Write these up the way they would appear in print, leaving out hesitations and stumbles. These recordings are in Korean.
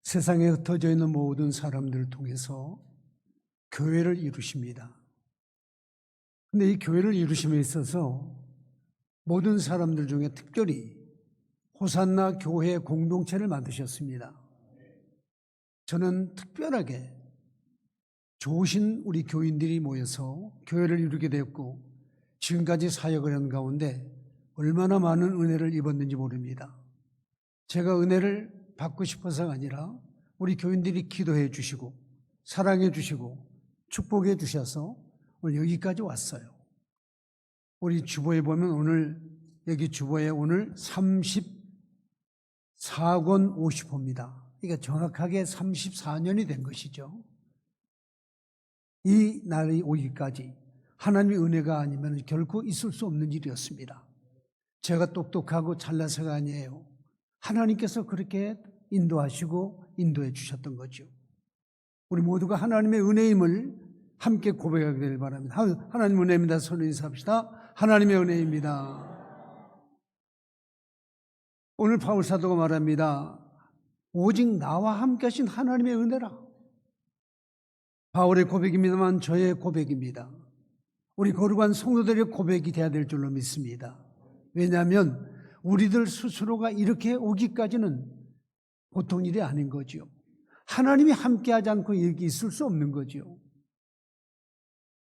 세상에 흩어져 있는 모든 사람들을 통해서 교회를 이루십니다. 근데 이 교회를 이루심에 있어서 모든 사람들 중에 특별히 호산나 교회 공동체를 만드셨습니다. 저는 특별하게 좋으신 우리 교인들이 모여서 교회를 이루게 되었고 지금까지 사역을 한 가운데 얼마나 많은 은혜를 입었는지 모릅니다. 제가 은혜를 받고 싶어서가 아니라 우리 교인들이 기도해 주시고 사랑해 주시고 축복해 주셔서 오늘 여기까지 왔어요. 우리 주보에 보면 오늘 여기 주보에 오늘 34권 50호입니다. 그러니까 정확하게 34년이 된 것이죠. 이 날이 오기까지 하나님의 은혜가 아니면 결코 있을 수 없는 일이었습니다. 제가 똑똑하고 잘나서가 아니에요. 하나님께서 그렇게 인도하시고 인도해 주셨던 거죠. 우리 모두가 하나님의 은혜임을 함께 고백하게 되길 바랍니다. 하나님 은혜입니다. 손을 인사합시다. 하나님의 은혜입니다. 오늘 바울 사도가 말합니다. 오직 나와 함께 하신 하나님의 은혜라. 바울의 고백입니다만 저의 고백입니다. 우리 거룩한 성도들의 고백이 돼야 될 줄로 믿습니다. 왜냐하면 우리들 스스로가 이렇게 오기까지는 보통 일이 아닌 거죠. 하나님이 함께하지 않고 여기 있을 수 없는 거죠.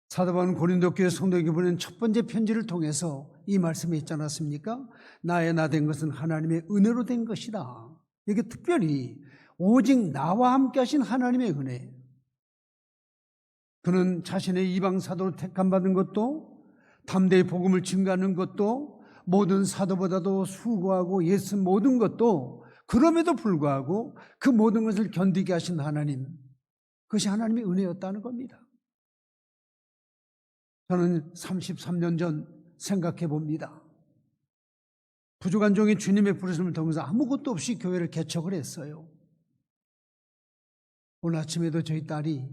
사도 바울은 고린도 교회 성도에게 보낸 첫 번째 편지를 통해서 이 말씀이 있지 않았습니까? 나의 나 된 것은 하나님의 은혜로 된 것이다. 이게 특별히 오직 나와 함께 하신 하나님의 은혜. 그는 자신의 이방 사도로 택함받은 것도 담대히 복음을 증거하는 것도 모든 사도보다도 수고하고 애쓴 모든 것도 그럼에도 불구하고 그 모든 것을 견디게 하신 하나님, 그것이 하나님의 은혜였다는 겁니다. 저는 33년 전 생각해 봅니다. 부족한 종이 주님의 부르심을 통해서 아무것도 없이 교회를 개척을 했어요. 오늘 아침에도 저희 딸이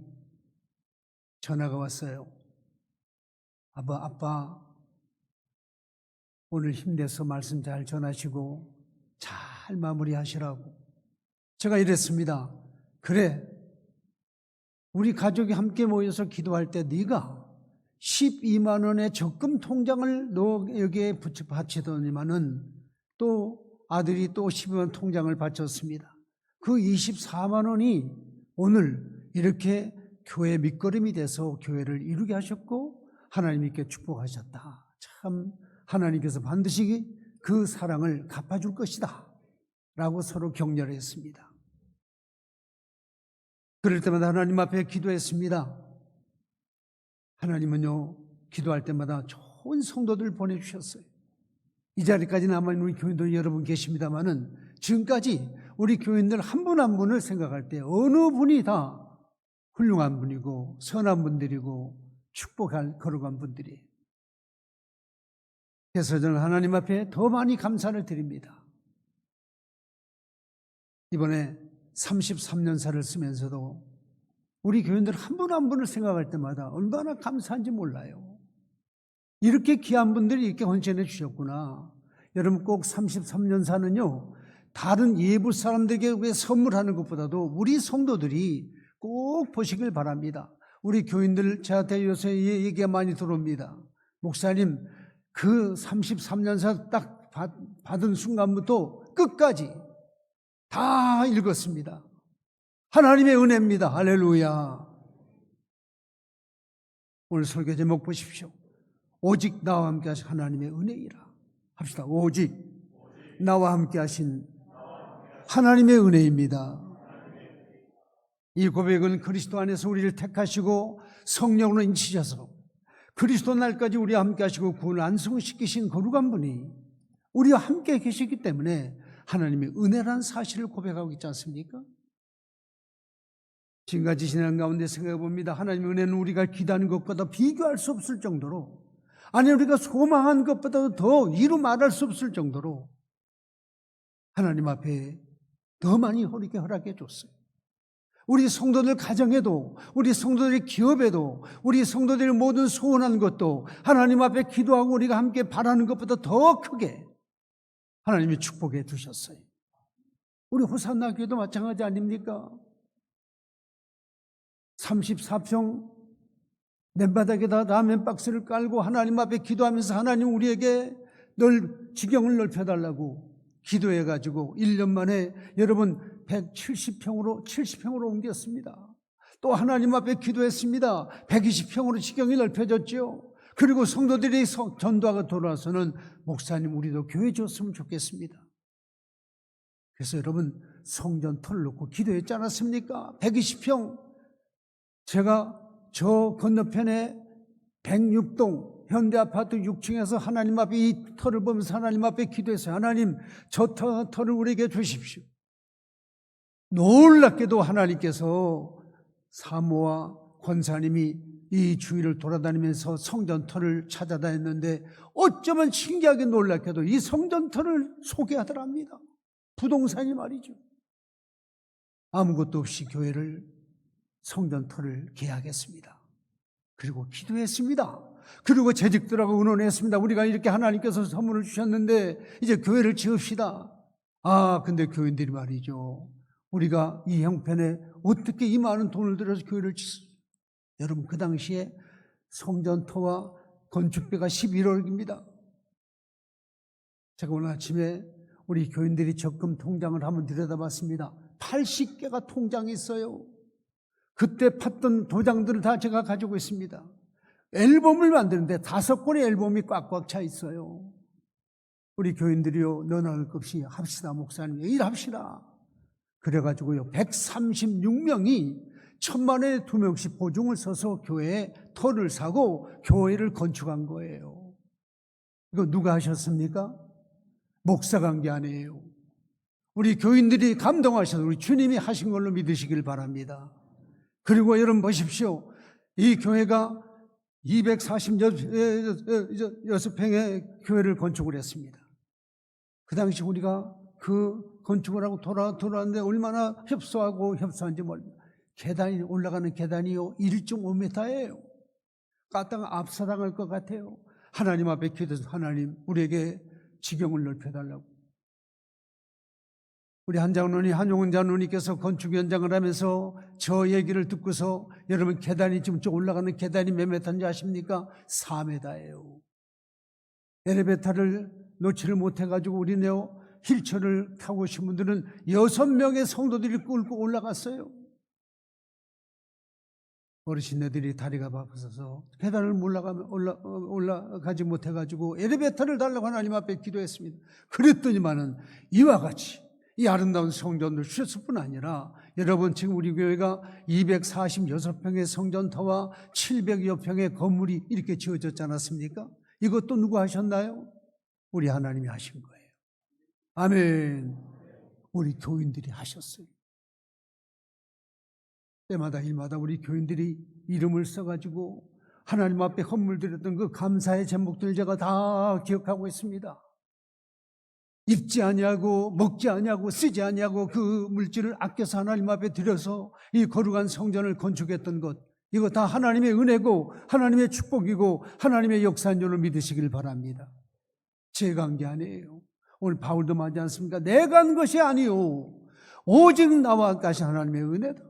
전화가 왔어요. 아빠 오늘 힘내서 말씀 잘 전하시고 잘 마무리하시라고. 제가 이랬습니다. 그래, 우리 가족이 함께 모여서 기도할 때 네가 12만 원의 적금 통장을 너 여기에 바치더니만은 또 아들이 또 12만 원 통장을 바쳤습니다. 그 24만 원이 오늘 이렇게 교회 밑거름이 돼서 교회를 이루게 하셨고 하나님께 축복하셨다. 참 하나님께서 반드시 그 사랑을 갚아줄 것이다 라고 서로 격려를 했습니다. 그럴 때마다 하나님 앞에 기도했습니다. 하나님은요 기도할 때마다 좋은 성도들 보내주셨어요. 이 자리까지 남아있는 우리 교인들 여러분 계십니다마는 지금까지 우리 교인들 한 분 한 분을 생각할 때 어느 분이 다 훌륭한 분이고 선한 분들이고 축복할 거룩한 분들이에요. 그래서 저는 하나님 앞에 더 많이 감사를 드립니다. 이번에 33년사를 쓰면서도 우리 교인들 한 분 한 분을 생각할 때마다 얼마나 감사한지 몰라요. 이렇게 귀한 분들이 이렇게 헌신해 주셨구나. 여러분 꼭 33년사는요 다른 예부 사람들에게 선물하는 것보다도 우리 성도들이 꼭 보시길 바랍니다. 우리 교인들 저한테 요새 얘기가 많이 들어옵니다. 목사님 그 33년사 딱 받은 순간부터 끝까지 다 읽었습니다. 하나님의 은혜입니다. 할렐루야. 오늘 설교 제목 보십시오. 오직 나와 함께 하신 하나님의 은혜이라 합시다. 오직 나와 함께 하신 하나님의 은혜입니다. 이 고백은 그리스도 안에서 우리를 택하시고 성령으로 인치셔서 그리스도 날까지 우리와 함께 하시고 구원을 완성시키신 거룩한 분이 우리와 함께 계시기 때문에 하나님의 은혜라는 사실을 고백하고 있지 않습니까? 지금까지 지난 가운데 생각해 봅니다. 하나님의 은혜는 우리가 기도하는 것보다 비교할 수 없을 정도로, 아니 우리가 소망한 것보다도 더 이루 말할 수 없을 정도로 하나님 앞에 더 많이 이렇게 허락해 줬어요. 우리 성도들 가정에도, 우리 성도들의 기업에도, 우리 성도들의 모든 소원한 것도 하나님 앞에 기도하고 우리가 함께 바라는 것보다 더 크게 하나님이 축복해 주셨어요. 우리 호산나 교회도 마찬가지 아닙니까? 34평 맨바닥에다 라면 박스를 깔고 하나님 앞에 기도하면서 하나님 우리에게 지경을 넓혀달라고 기도해가지고 1년 만에 여러분 70평으로 옮겼습니다. 또 하나님 앞에 기도했습니다. 120평으로 지경이 넓혀졌죠. 그리고 성도들이 전도하고 돌아와서는 목사님 우리도 교회 줬으면 좋겠습니다. 그래서 여러분 성전 털을 놓고 기도했지 않았습니까? 120평. 제가 저 건너편에 106동 현대아파트 6층에서 하나님 앞에 이 털을 보면서 하나님 앞에 기도했어요. 하나님 저 털을 우리에게 주십시오. 놀랍게도 하나님께서 사모와 권사님이 이 주위를 돌아다니면서 성전터를 찾아다녔는데 어쩌면 신기하게 놀랍게도 이 성전터를 소개하더랍니다. 부동산이 말이죠. 아무것도 없이 교회를 성전터를 계약했습니다. 그리고 기도했습니다. 그리고 재직들하고 의논했습니다. 우리가 이렇게 하나님께서 선물을 주셨는데 이제 교회를 지읍시다. 근데 교인들이 말이죠. 우리가 이 형편에 어떻게 이 많은 돈을 들여서 교회를 짓습니까? 여러분 그 당시에 성전터와 건축비가 11억입니다. 제가 오늘 아침에 우리 교인들이 적금 통장을 한번 들여다봤습니다. 80개가 통장이 있어요. 그때 팠던 도장들을 다 제가 가지고 있습니다. 앨범을 만드는데 5권의 앨범이 꽉꽉 차 있어요. 우리 교인들이요, 너나 할 것 없이 합시다 목사님, 일합시다. 그래가지고요 136명이 1,000만 원에 2명씩 보증을 서서 교회에 터를 사고 교회를 건축한 거예요. 이거 누가 하셨습니까? 목사가 한 게 아니에요. 우리 교인들이 감동하셔서 우리 주님이 하신 걸로 믿으시길 바랍니다. 그리고 여러분 보십시오. 이 교회가 246평의 교회를 건축을 했습니다. 그 당시 우리가 그 건축을 하고 돌아왔는데 얼마나 협소한지 모릅니다. 계단이 올라가는 계단이요 1.5m예요. 까딱 압사당할 것 같아요. 하나님 앞에 기도해서 하나님 우리에게 지경을 넓혀달라고. 우리 한용은 장로님께서 건축 현장을 하면서 저 얘기를 듣고서 여러분 계단이 지금 올라가는 계단이 몇 메타인지 아십니까? 4m예요. 엘리베이터를 놓지를 못해가지고 우리네요 휠체어를 타고 오신 분들은 6명의 성도들이 끌고 올라갔어요. 어르신네들이 다리가 아파서 계단을 올라가지 못해가지고 엘리베이터를 달라고 하나님 앞에 기도했습니다. 그랬더니만은 이와 같이 이 아름다운 성전을 주셨을 뿐 아니라 여러분 지금 우리 교회가 246평의 성전터와 700여 평의 건물이 이렇게 지어졌지 않았습니까? 이것도 누가 하셨나요? 우리 하나님이 하신 거예요. 아멘. 우리 교인들이 하셨어요. 때마다 일마다 우리 교인들이 이름을 써가지고 하나님 앞에 헌물 드렸던 그 감사의 제목들 제가 다 기억하고 있습니다. 입지 아니하고 먹지 아니하고 쓰지 아니하고 그 물질을 아껴서 하나님 앞에 드려서 이 거룩한 성전을 건축했던 것, 이거 다 하나님의 은혜고 하나님의 축복이고 하나님의 역사인 줄로 믿으시길 바랍니다. 제가 한 게 아니에요. 오늘 바울도 말하지 않습니까? 내가 한 것이 아니요 오직 나와 같이 하나님의 은혜다.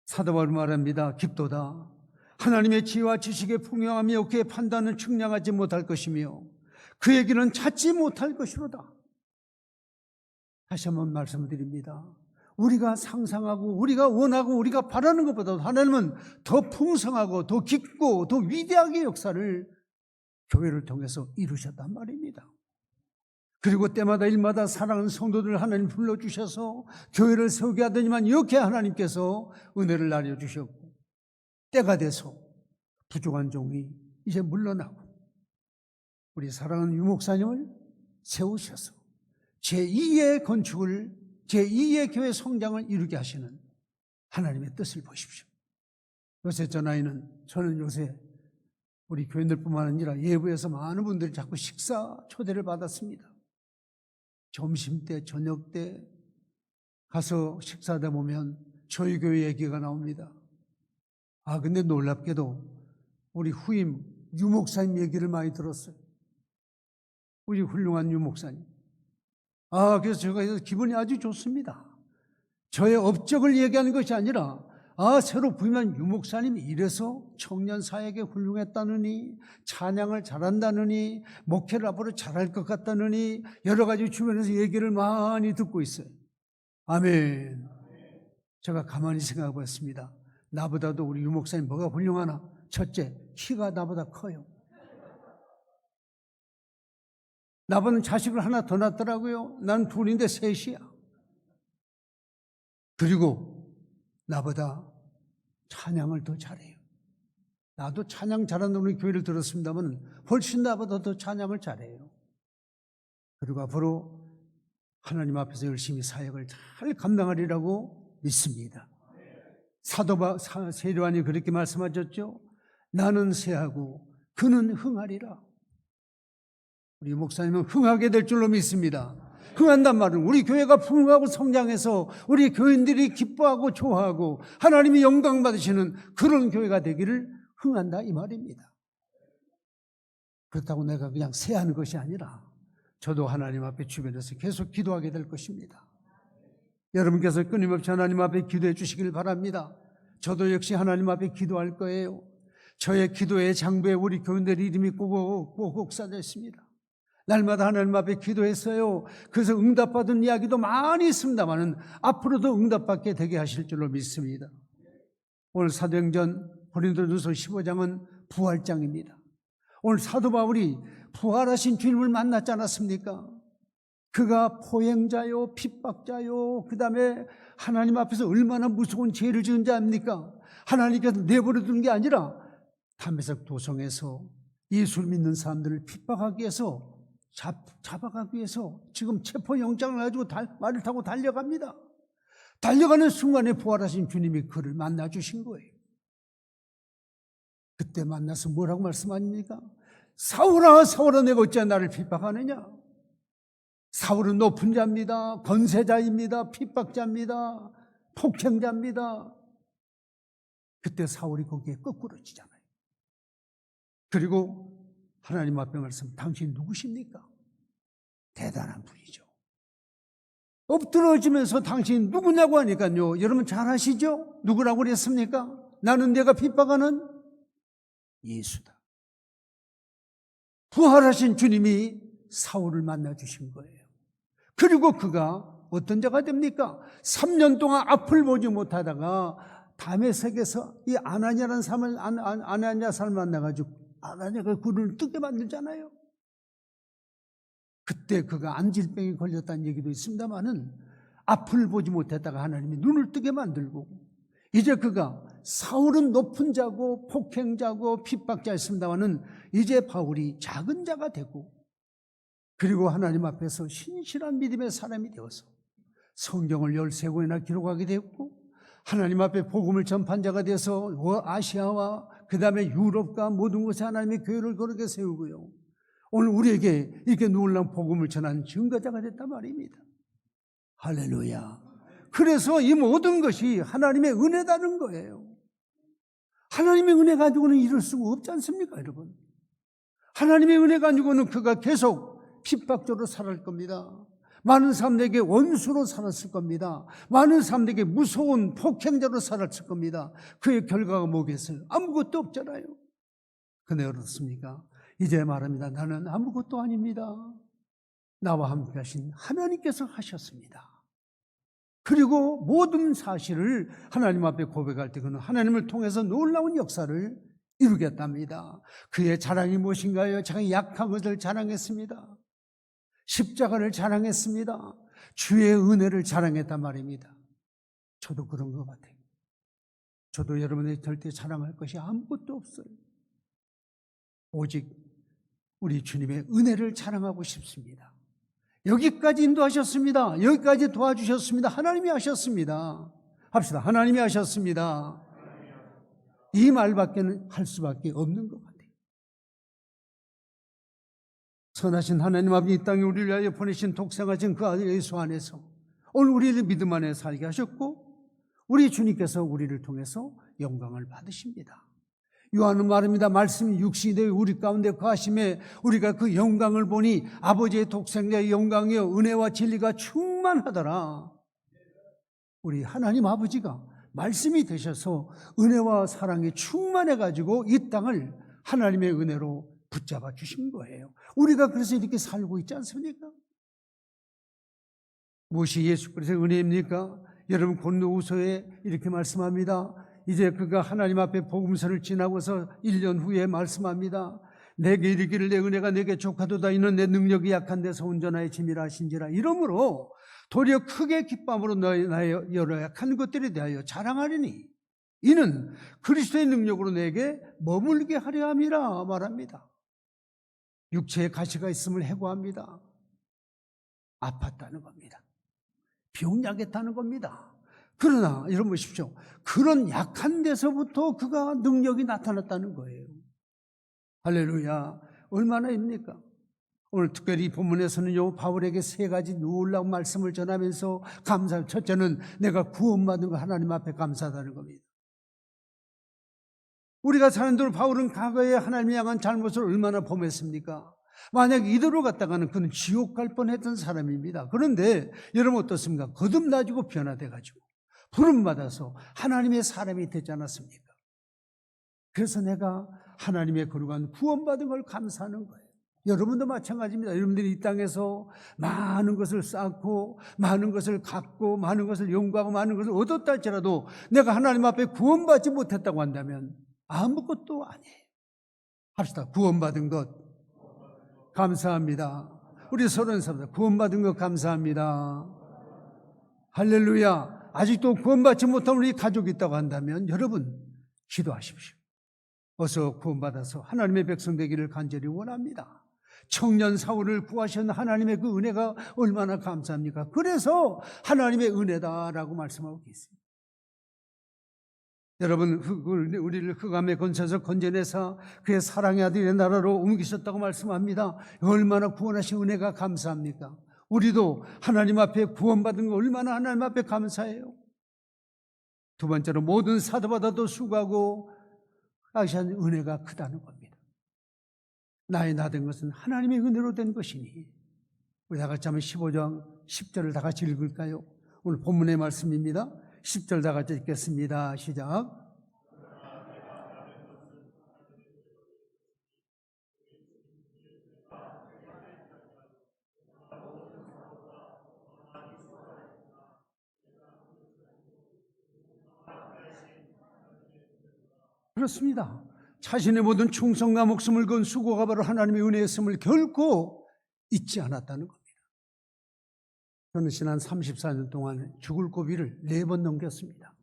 사도 바울이 말합니다. 깊도다. 하나님의 지혜와 지식의 풍요함이 그의 판단을 측량하지 못할 것이며 그의 길은 찾지 못할 것이로다. 다시 한번 말씀드립니다. 우리가 상상하고 우리가 원하고 우리가 바라는 것보다 하나님은 더 풍성하고 더 깊고 더 위대하게 역사를 교회를 통해서 이루셨단 말입니다. 그리고 때마다 일마다 사랑하는 성도들을 하나님 불러주셔서 교회를 세우게 하더니만 이렇게 하나님께서 은혜를 나눠주셨고 때가 돼서 부족한 종이 이제 물러나고 우리 사랑하는 유목사님을 세우셔서 제2의 건축을 제2의 교회 성장을 이루게 하시는 하나님의 뜻을 보십시오. 요새 저는 요새 우리 교인들뿐만 아니라 예부에서 많은 분들이 자꾸 식사 초대를 받았습니다. 점심때 저녁때 가서 식사하다 보면 저희 교회 얘기가 나옵니다. 근데 놀랍게도 우리 후임 유목사님 얘기를 많이 들었어요. 우리 훌륭한 유목사님. 그래서 제가 기분이 아주 좋습니다. 저의 업적을 얘기하는 것이 아니라 새로 부임한 유목사님이 이래서 청년 사역에 훌륭했다느니, 찬양을 잘한다느니, 목회를 앞으로 잘할 것 같다느니 여러 가지 주변에서 얘기를 많이 듣고 있어요. 아멘. 제가 가만히 생각해 봤습니다. 나보다도 우리 유목사님 뭐가 훌륭하나? 첫째, 키가 나보다 커요. 나보다는 자식을 하나 더 낳더라고요. 난 둘인데 셋이야. 그리고 나보다 찬양을 더 잘해요. 나도 찬양 잘하는 우리 교회를 들었습니다만 훨씬 나보다 더 찬양을 잘해요. 그리고 앞으로 하나님 앞에서 열심히 사역을 잘 감당하리라고 믿습니다. 사도 세례요한이 그렇게 말씀하셨죠. 나는 쇠하고 그는 흥하리라. 우리 목사님은 흥하게 될 줄로 믿습니다. 흥한단 말은 우리 교회가 풍성하고 성장해서 우리 교인들이 기뻐하고 좋아하고 하나님이 영광 받으시는 그런 교회가 되기를 흥한다 이 말입니다. 그렇다고 내가 그냥 세하는 것이 아니라 저도 하나님 앞에 주변에서 계속 기도하게 될 것입니다. 여러분께서 끊임없이 하나님 앞에 기도해 주시길 바랍니다. 저도 역시 하나님 앞에 기도할 거예요. 저의 기도의 장부에 우리 교인들 이름이 꼭꼭 써져 있습니다. 날마다 하나님 앞에 기도했어요. 그래서 응답받은 이야기도 많이 있습니다만 앞으로도 응답받게 되게 하실 줄로 믿습니다. 오늘 사도행전 고린도전서 15장은 부활장입니다. 오늘 사도 바울이 부활하신 주님을 만났지 않았습니까? 그가 포행자요 핍박자요 그 다음에 하나님 앞에서 얼마나 무서운 죄를 지은 자입니까? 하나님께서 내버려 두는 게 아니라 담에색 도성에서 예수를 믿는 사람들을 핍박하기 위해서 잡아가기 위해서 지금 체포영장을 가지고 말을 타고 달려갑니다. 달려가는 순간에 부활하신 주님이 그를 만나주신 거예요. 그때 만나서 뭐라고 말씀하십니까? 사울아 사울아 내가 어찌 나를 핍박하느냐? 사울은 높은 자입니다. 권세자입니다. 핍박자입니다. 폭행자입니다. 그때 사울이 거기에 거꾸로지잖아요. 그리고 하나님 앞에 말씀, 당신 누구십니까? 대단한 분이죠. 엎드러지면서 당신 누구냐고 하니까요. 여러분 잘 아시죠? 누구라고 그랬습니까? 나는 내가 핍박하는 예수다. 부활하신 주님이 사울을 만나주신 거예요. 그리고 그가 어떤 자가 됩니까? 3년 동안 앞을 보지 못하다가 다메섹에서 이 아나니아라는 사람을 아나니아 사람을 만나가지고 아나니아가 그를 뜨게 만들잖아요. 그때 그가 안질병에 걸렸다는 얘기도 있습니다만은 앞을 보지 못했다가 하나님이 눈을 뜨게 만들고 이제 그가 사울은 높은 자고 폭행자고 핍박자였습니다만은 이제 바울이 작은 자가 되고 그리고 하나님 앞에서 신실한 믿음의 사람이 되어서 성경을 13권이나 기록하게 되었고 하나님 앞에 복음을 전파한 자가 되어서 아시아와 그 다음에 유럽과 모든 곳에 하나님의 교회를 거룩하게 세우고요. 오늘 우리에게 이렇게 놀라운 복음을 전하는 증거자가 됐단 말입니다. 할렐루야. 그래서 이 모든 것이 하나님의 은혜다는 거예요. 하나님의 은혜 가지고는 이룰 수가 없지 않습니까, 여러분? 하나님의 은혜 가지고는 그가 계속 핍박자로 살아갈 겁니다. 많은 사람들에게 원수로 살았을 겁니다. 많은 사람들에게 무서운 폭행자로 살았을 겁니다. 그의 결과가 뭐겠어요? 아무것도 없잖아요. 근데 그렇습니까? 이제 말합니다. 나는 아무것도 아닙니다. 나와 함께 하신 하나님께서 하셨습니다. 그리고 모든 사실을 하나님 앞에 고백할 때 그는 하나님을 통해서 놀라운 역사를 이루겠답니다. 그의 자랑이 무엇인가요? 자기 약한 것을 자랑했습니다. 십자가를 자랑했습니다. 주의 은혜를 자랑했단 말입니다. 저도 그런 것 같아요. 저도 여러분의 절대 자랑할 것이 아무것도 없어요. 오직 우리 주님의 은혜를 자랑하고 싶습니다. 여기까지 인도하셨습니다. 여기까지 도와주셨습니다. 하나님이 하셨습니다. 합시다. 하나님이 하셨습니다. 이 말밖에는 할 수밖에 없는 것 같아요. 선하신 하나님 아버지 이 땅에 우리를 위하여 보내신 독생하신 그 아들 예수 안에서 오늘 우리를 믿음 안에 살게 하셨고 우리 주님께서 우리를 통해서 영광을 받으십니다. 요한은 말합니다. 말씀이 육신이 되어 우리 가운데 거하심에 우리가 그 영광을 보니 아버지의 독생자의 영광이요 은혜와 진리가 충만하더라. 우리 하나님 아버지가 말씀이 되셔서 은혜와 사랑이 충만해가지고 이 땅을 하나님의 은혜로 붙잡아 주신 거예요. 우리가 그래서 이렇게 살고 있지 않습니까? 무엇이 예수 그리스도의 은혜입니까? 여러분 고린도후서에 이렇게 말씀합니다. 이제 그가 하나님 앞에 복음서를 지나고서 1년 후에 말씀합니다. 내게 이르기를 내 은혜가 내게 족하도다. 이는 내 능력이 약한 데서 온전하여 짐이라 하신지라. 이러므로 도리어 크게 기쁨으로 나의 여러 약한 것들에 대하여 자랑하리니 이는 그리스도의 능력으로 내게 머물게 하려 함이라 말합니다. 육체에 가시가 있음을 해고합니다. 아팠다는 겁니다. 병약했다는 겁니다. 그러나 여러분 보십시오. 그런 약한 데서부터 그가 능력이 나타났다는 거예요. 할렐루야. 얼마나입니까? 오늘 특별히 본문에서는요, 바울에게 3가지 놀라운 말씀을 전하면서 첫째는 내가 구원받은 거 하나님 앞에 감사하다는 겁니다. 우리가 사는 동안 바울은 과거에 하나님을 향한 잘못을 얼마나 범했습니까? 만약 이대로 갔다가는 그는 지옥 갈 뻔했던 사람입니다. 그런데 여러분 어떻습니까? 거듭나지고 변화돼가지고 부름받아서 하나님의 사람이 되지 않았습니까? 그래서 내가 하나님의 거룩한 구원받은 걸 감사하는 거예요. 여러분도 마찬가지입니다. 여러분들이 이 땅에서 많은 것을 쌓고 많은 것을 갖고 많은 것을 연구하고 많은 것을 얻었다 할지라도 내가 하나님 앞에 구원받지 못했다고 한다면 아무것도 아니에요. 합시다. 구원받은 것 감사합니다. 우리 서로 인사합니다. 구원받은 것 감사합니다. 할렐루야. 아직도 구원받지 못한 우리 가족이 있다고 한다면 여러분 기도하십시오. 어서 구원받아서 하나님의 백성 되기를 간절히 원합니다. 청년 사울을 구하신 하나님의 그 은혜가 얼마나 감사합니까? 그래서 하나님의 은혜다라고 말씀하고 계십니다. 여러분 우리를 흑암의 권세에서 건져내사 그의 사랑의 아들의 나라로 옮기셨다고 말씀합니다. 얼마나 구원하신 은혜가 감사합니까? 우리도 하나님 앞에 구원받은 거 얼마나 하나님 앞에 감사해요. 두 번째로 모든 사도보다도 수고하고 하신 은혜가 크다는 겁니다. 나의 나 된 것은 하나님의 은혜로 된 것이니. 우리 다 같이 한번 15장 10절을 다 같이 읽을까요? 오늘 본문의 말씀입니다. 10절 다 같이 읽겠습니다. 시작. 그렇습니다. 자신의 모든 충성과 목숨을 건 수고가 바로 하나님의 은혜였음을 결코 잊지 않았다는 겁니다. 저는 지난 34년 동안 죽을 고비를 4번 넘겼습니다.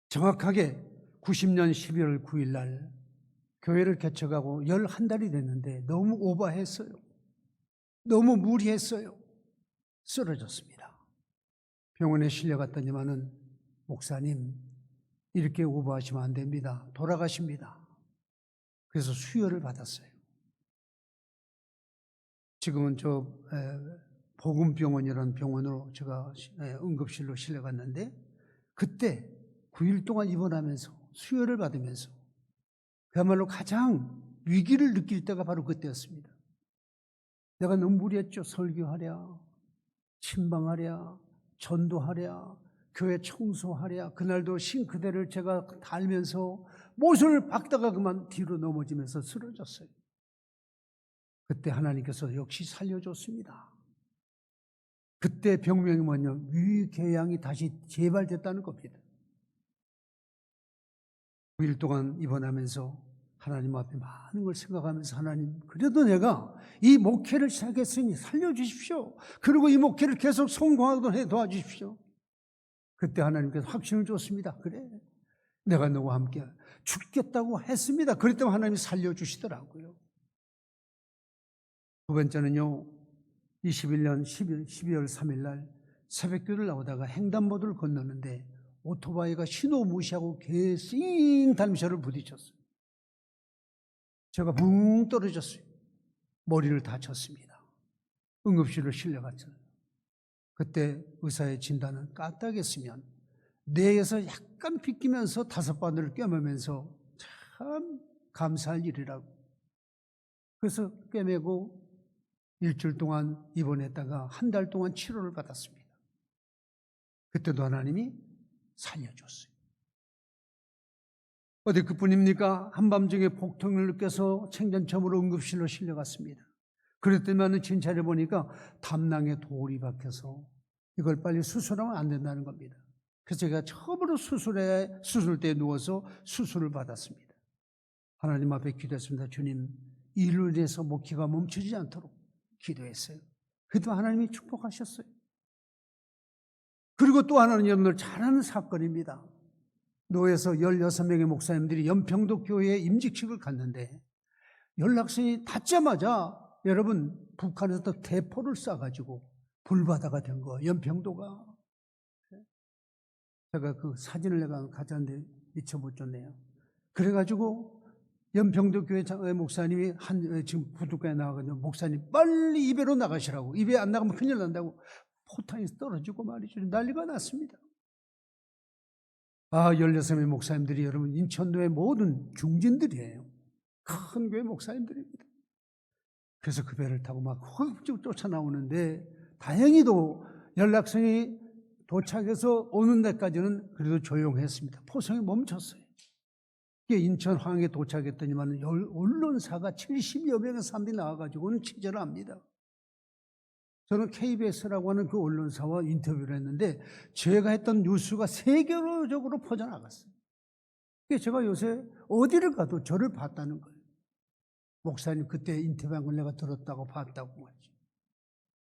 정확하게 90년 12월 9일 날 교회를 개척하고 11달이 됐는데 너무 오버했어요. 너무 무리했어요. 쓰러졌습니다. 병원에 실려갔더니만은 목사님 이렇게 오버하시면 안 됩니다. 돌아가십니다. 그래서 수혈을 받았어요. 지금은 복음병원이라는 병원으로 제가 응급실로 실려갔는데 그때 9일 동안 입원하면서 수혈을 받으면서 그야말로 가장 위기를 느낄 때가 바로 그때였습니다. 내가 너무 무리했죠. 설교하랴, 침방하랴, 전도하랴, 교회 청소하랴. 그날도 싱크대를 제가 달면서 못을 박다가 그만 뒤로 넘어지면서 쓰러졌어요. 그때 하나님께서 역시 살려줬습니다. 그때 병명이 뭐냐? 위궤양이 다시 재발됐다는 겁니다. 9일 동안 입원하면서 하나님 앞에 많은 걸 생각하면서 하나님, 그래도 내가 이 목회를 시작했으니 살려주십시오. 그리고 이 목회를 계속 성공하도록 해 도와주십시오. 그때 하나님께서 확신을 줬습니다. 그래, 내가 너와 함께 죽겠다고 했습니다. 그랬더니 하나님이 살려주시더라고요. 두 번째는요, 21년 12월 3일 날 새벽교를 나오다가 횡단보도를 건너는데 오토바이가 신호 무시하고 싱 달미셔를 부딪혔어요. 제가 붕 떨어졌어요. 머리를 다쳤습니다. 응급실로 실려갔잖아요. 그때 의사의 진단은 까딱했으면 뇌에서 약간 빗기면서 5바늘을 꿰매면서 참 감사할 일이라고. 그래서 꿰매고 일주일 동안 입원했다가 한 달 동안 치료를 받았습니다. 그때도 하나님이 살려줬어요. 어디 그뿐입니까? 한밤중에 복통을 느껴서 생전처음으로 응급실로 실려갔습니다. 그랬더니 진찰해 보니까 담낭에 돌이 박혀서 이걸 빨리 수술하면 안 된다는 겁니다. 그래서 제가 처음으로 수술대에 누워서 수술을 받았습니다. 하나님 앞에 기도했습니다. 주님, 이로 인해서 목기가 멈추지 않도록 기도했어요. 그래도 하나님이 축복하셨어요. 그리고 또 하나는 여러분들 잘 아는 사건입니다. 노에서 16명의 목사님들이 연평도 교회에 임직식을 갔는데 연락선이 닿자마자 여러분 북한에서 대포를 쏴가지고 불바다가 된 거예요. 연평도가. 제가 그 사진을 내가 가져왔는데 미처 못 줬네요. 그래가지고 연평도 교회 목사님이 지금 부두가에 나와가지고 목사님 빨리 입에로 나가시라고. 입에 안 나가면 큰일 난다고 포탄이 떨어지고 말이죠. 난리가 났습니다. 16명의 목사님들이 여러분 인천도의 모든 중진들이에요. 큰 교회 목사님들입니다. 그래서 그 배를 타고 막 훅 쫓아나오는데 다행히도 연락선이 도착해서 오는 데까지는 그래도 조용했습니다. 포성이 멈췄어요. 이게 인천 황해에 도착했더니만 언론사가 70여 명의 사람들이 나와가지고는 취재를 합니다. 저는 KBS라고 하는 그 언론사와 인터뷰를 했는데 제가 했던 뉴스가 세계적으로 퍼져나갔어요. 제가 요새 어디를 가도 저를 봤다는 거예요. 목사님 그때 인터뷰한 걸 내가 들었다고 봤다고 하죠.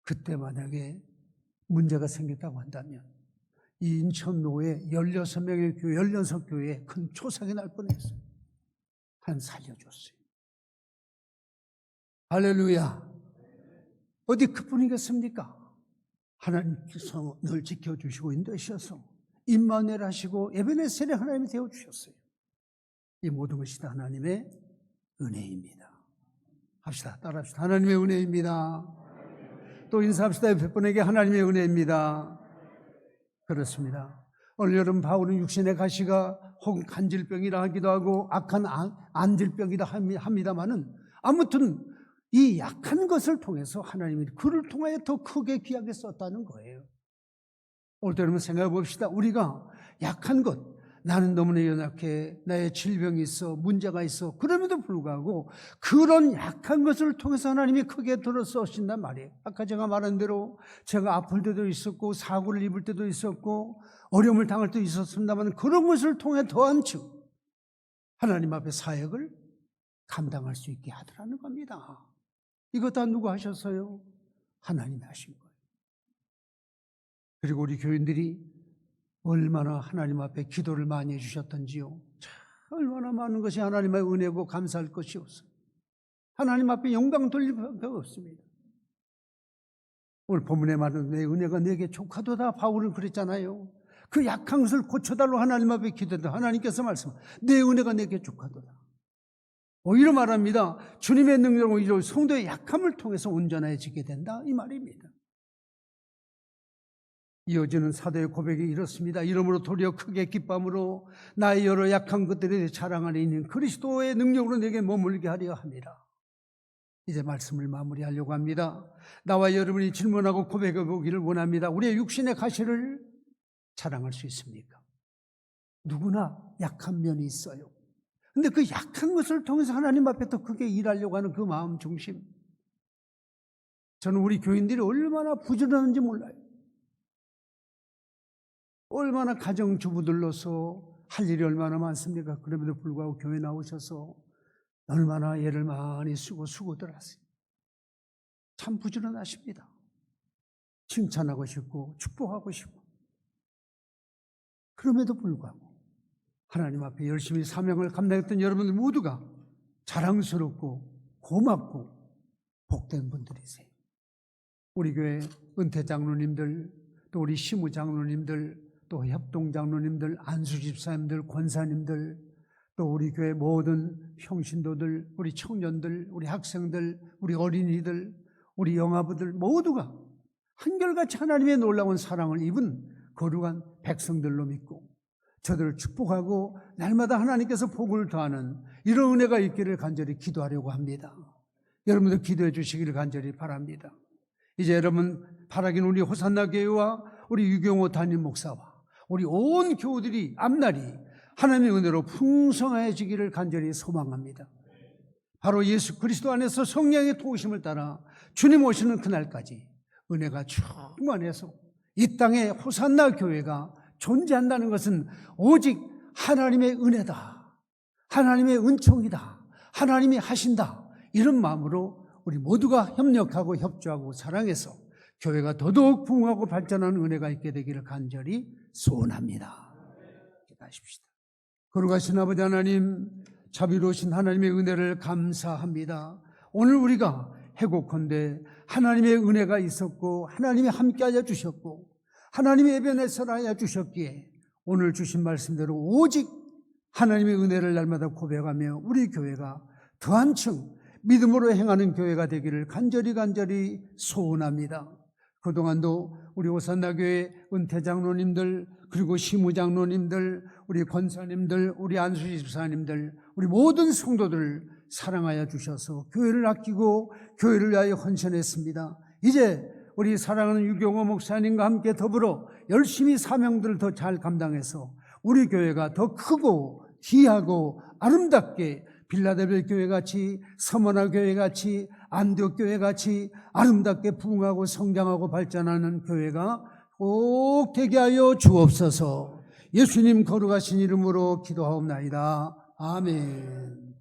그때 만약에 문제가 생겼다고 한다면 이 인천노에 16명의 교회, 16교회에 큰 초상이 날 뻔했어요. 하나님 살려줬어요. 할렐루야. 어디 그뿐이겠습니까? 하나님께서 늘 지켜주시고 인도하셔서 임마누엘 하시고 에베네셀의 하나님이 되어주셨어요. 이 모든 것이 다 하나님의 은혜입니다. 합시다. 따라합시다. 하나님의 은혜입니다. 또 인사합시다. 옆에 분에게 하나님의 은혜입니다. 그렇습니다. 오늘 여러분 바울은 육신의 가시가 혹은 간질병이라 하기도 하고 악한 안질병이라 합니다마는 아무튼 이 약한 것을 통해서 하나님이 그를 통하여 더 크게 귀하게 썼다는 거예요. 오늘 여러분 생각해 봅시다. 우리가 약한 것, 나는 너무나 연약해, 나의 질병이 있어, 문제가 있어, 그럼에도 불구하고 그런 약한 것을 통해서 하나님이 크게 들어 써신단 말이에요. 아까 제가 말한 대로 제가 아플 때도 있었고 사고를 입을 때도 있었고 어려움을 당할 때도 있었습니다만 그런 것을 통해 더한 즉 하나님 앞에 사역을 감당할 수 있게 하더라는 겁니다. 이거 다 누가 하셨어요? 하나님이 하신 거예요. 그리고 우리 교인들이 얼마나 하나님 앞에 기도를 많이 해주셨던지요. 얼마나 많은 것이 하나님의 은혜고 감사할 것이 없어요. 하나님 앞에 영광 돌릴 수가 없습니다. 오늘 본문에 말하는 내 은혜가 내게 족하도다 바울은 그랬잖아요. 그 약한 것을 고쳐달라고 하나님 앞에 기도했다. 하나님께서 말씀하세요. 내 은혜가 내게 족하도다. 오히려 말합니다. 주님의 능력으로 오히려 성도의 약함을 통해서 온전해지게 된다 이 말입니다. 이어지는 사도의 고백이 이렇습니다. 이러므로 도리어 크게 기쁨으로 나의 여러 약한 것들에 자랑 안에 있는 그리스도의 능력으로 내게 머물게 하려 합니다. 이제 말씀을 마무리하려고 합니다. 나와 여러분이 질문하고 고백해 보기를 원합니다. 우리의 육신의 가시를 자랑할 수 있습니까? 누구나 약한 면이 있어요. 근데 그 약한 것을 통해서 하나님 앞에 더 크게 일하려고 하는 그 마음 중심. 저는 우리 교인들이 얼마나 부지런한지 몰라요. 얼마나 가정주부들로서 할 일이 얼마나 많습니까? 그럼에도 불구하고 교회 나오셔서 얼마나 애를 많이 쓰고 수고들 하세요. 참 부지런하십니다. 칭찬하고 싶고 축복하고 싶고. 그럼에도 불구하고 하나님 앞에 열심히 사명을 감당했던 여러분들 모두가 자랑스럽고 고맙고 복된 분들이세요. 우리 교회 은퇴 장로님들, 또 우리 시무 장로님들, 또 협동 장로님들, 안수 집사님들, 권사님들, 또 우리 교회 모든 평신도들, 우리 청년들, 우리 학생들, 우리 어린이들, 우리 영아부들 모두가 한결같이 하나님의 놀라운 사랑을 입은 거룩한 백성들로 믿고 저들을 축복하고 날마다 하나님께서 복을 더하는 이런 은혜가 있기를 간절히 기도하려고 합니다. 여러분도 기도해 주시기를 간절히 바랍니다. 이제 여러분 바라긴 우리 호산나 교회와 우리 유경호 담임 목사와 우리 온 교우들이 앞날이 하나님의 은혜로 풍성해지기를 간절히 소망합니다. 바로 예수 그리스도 안에서 성령의 도우심을 따라 주님 오시는 그날까지 은혜가 충만해서 이 땅에 호산나 교회가 존재한다는 것은 오직 하나님의 은혜다, 하나님의 은총이다, 하나님이 하신다, 이런 마음으로 우리 모두가 협력하고 협조하고 사랑해서 교회가 더더욱 부흥하고 발전하는 은혜가 있게 되기를 간절히 소원합니다. 기도하십시다. 거룩하신 아버지 하나님, 자비로우신 하나님의 은혜를 감사합니다. 오늘 우리가 해곡컨대 하나님의 은혜가 있었고 하나님이 함께하여 주셨고 하나님의 예배내서 하여 주셨기에 오늘 주신 말씀대로 오직 하나님의 은혜를 날마다 고백하며 우리 교회가 더 한층 믿음으로 행하는 교회가 되기를 간절히 소원합니다. 그동안도 우리 호산나교회 은퇴장로님들, 그리고 시무장로님들, 우리 권사님들, 우리 안수지 집사님들, 우리 모든 성도들을 사랑하여 주셔서 교회를 아끼고 교회를 위하여 헌신했습니다. 이제 우리 사랑하는 유경호 목사님과 함께 더불어 열심히 사명들을 더 잘 감당해서 우리 교회가 더 크고 귀하고 아름답게 빌라델비아 교회같이, 서머나 교회같이, 안디옥 교회같이 아름답게 부흥하고 성장하고 발전하는 교회가 꼭 되게 하여 주옵소서. 예수님 거룩하신 이름으로 기도하옵나이다. 아멘.